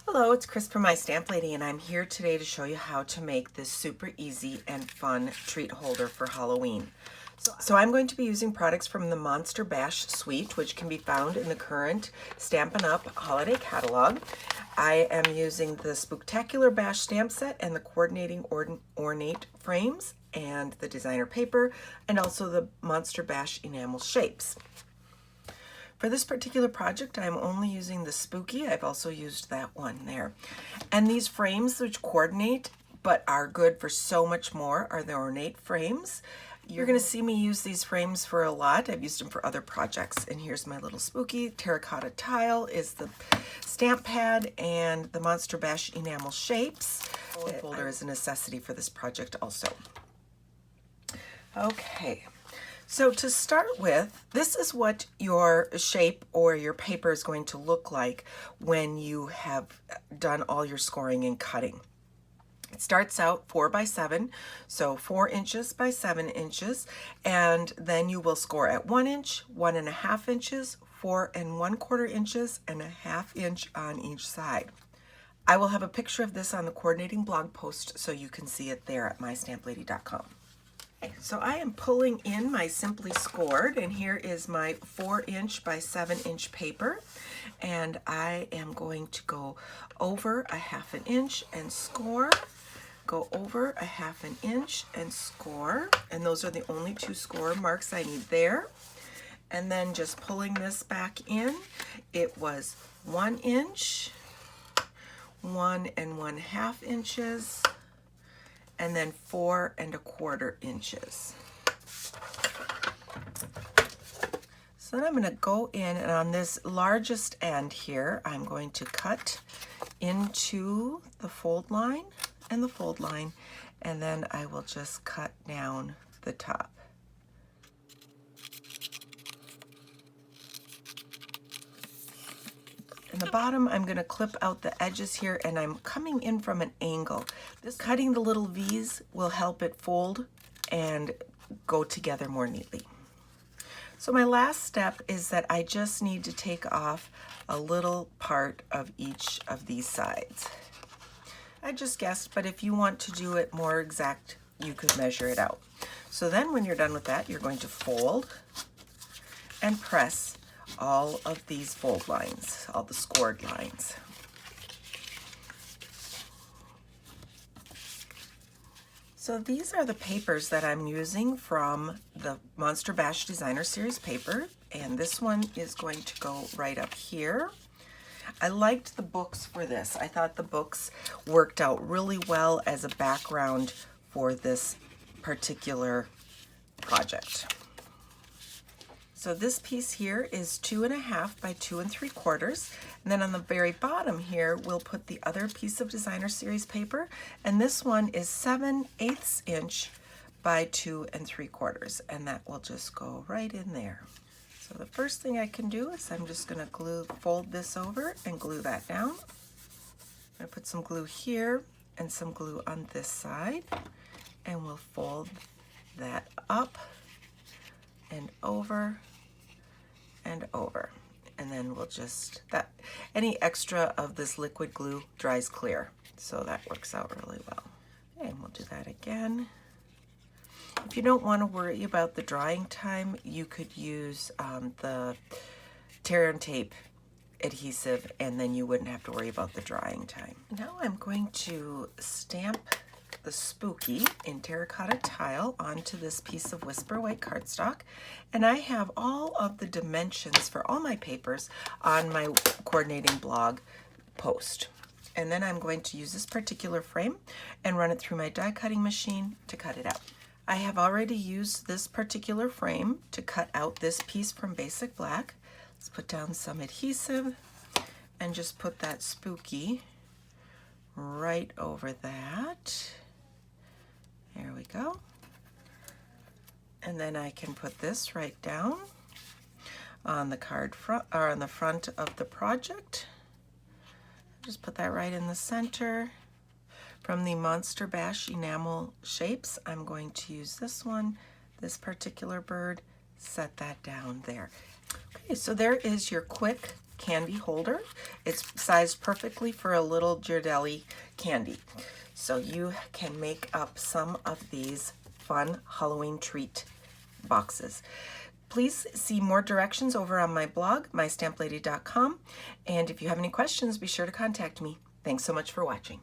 Hello, it's Chris from My Stamp Lady, and I'm here today to show you how to make this super easy and fun treat holder for Halloween. So I'm going to be using products from the Monster Bash suite, which can be found in the current Stampin' Up! Holiday catalog. I am using the Spooktacular Bash stamp set and the coordinating ornate frames and the designer paper, and also the Monster Bash enamel shapes. For this particular project, I'm only using the Spooky. I've also used that one there. And these frames which coordinate but are good for so much more are the ornate frames. You're going to see me use these frames for a lot. I've used them for other projects. And here's my little Spooky. Terracotta tile is the stamp pad, and the Monster Bash enamel shapes. The folder is a necessity for this project also. Okay. So to start with, this is what your shape or your paper is going to look like when you have done all your scoring and cutting. It starts out 4 by 7, so 4 inches by 7 inches, and then you will score at 1 inch, 1.5 inches, 4 1/4 inches, and a 1/2 inch on each side. I will have a picture of this on the coordinating blog post so you can see it there at mystamplady.com. So I am pulling in my Simply Scored, and here is my 4 inch by 7 inch paper, and I am going to go over 1/2 inch and score, go over 1/2 inch and score, and those are the only 2 score marks I need there. And then just pulling this back in, it was 1 inch, 1 1/2 inches, and then 4 1/4 inches. So then I'm going to go in, and on this largest end here, I'm going to cut into the fold line and the fold line, and then I will just cut down the top. In the bottom, I'm going to clip out the edges here, and I'm coming in from an angle. This cutting the little V's will help it fold and go together more neatly. So my last step is that I just need to take off a little part of each of these sides. I just guessed, but if you want to do it more exact, you could measure it out. So then when you're done with that, you're going to fold and press all of these fold lines, all the scored lines. So these are the papers that I'm using from the Monster Bash Designer Series paper, and this one is going to go right up here. I liked the books for this. I thought the books worked out really well as a background for this particular project. So this piece here is 2.5 by 2 3/4, and then on the very bottom here we'll put the other piece of Designer Series paper, and this one is 7/8 inch by 2 3/4, and that will just go right in there. So the first thing I can do is I'm just going to fold this over and glue that down. I'm going to put some glue here and some glue on this side, and we'll fold that up and over and over, and then we'll just, any extra of this liquid glue dries clear, so that works out really well. And we'll do that again. If you don't want to worry about the drying time, you could use the tear and tape adhesive, and then you wouldn't have to worry about the drying time. Now I'm going to stamp the Spooky in terracotta tile onto this piece of Whisper White cardstock, and I have all of the dimensions for all my papers on my coordinating blog post. And then I'm going to use this particular frame and run it through my die cutting machine to cut it out. I have already used this particular frame to cut out this piece from Basic Black. Let's put down some adhesive and just put that Spooky right over that. There we go. And then I can put this right down on the card front, or on the front of the project. Just put that right in the center. From the Monster Bash enamel shapes, I'm going to use this one, this particular bird, set that down there. Okay, so there is your quick candy holder. It's sized perfectly for a little Ghirardelli candy. So you can make up some of these fun Halloween treat boxes. Please see more directions over on my blog, mystamplady.com. And if you have any questions, be sure to contact me. Thanks so much for watching.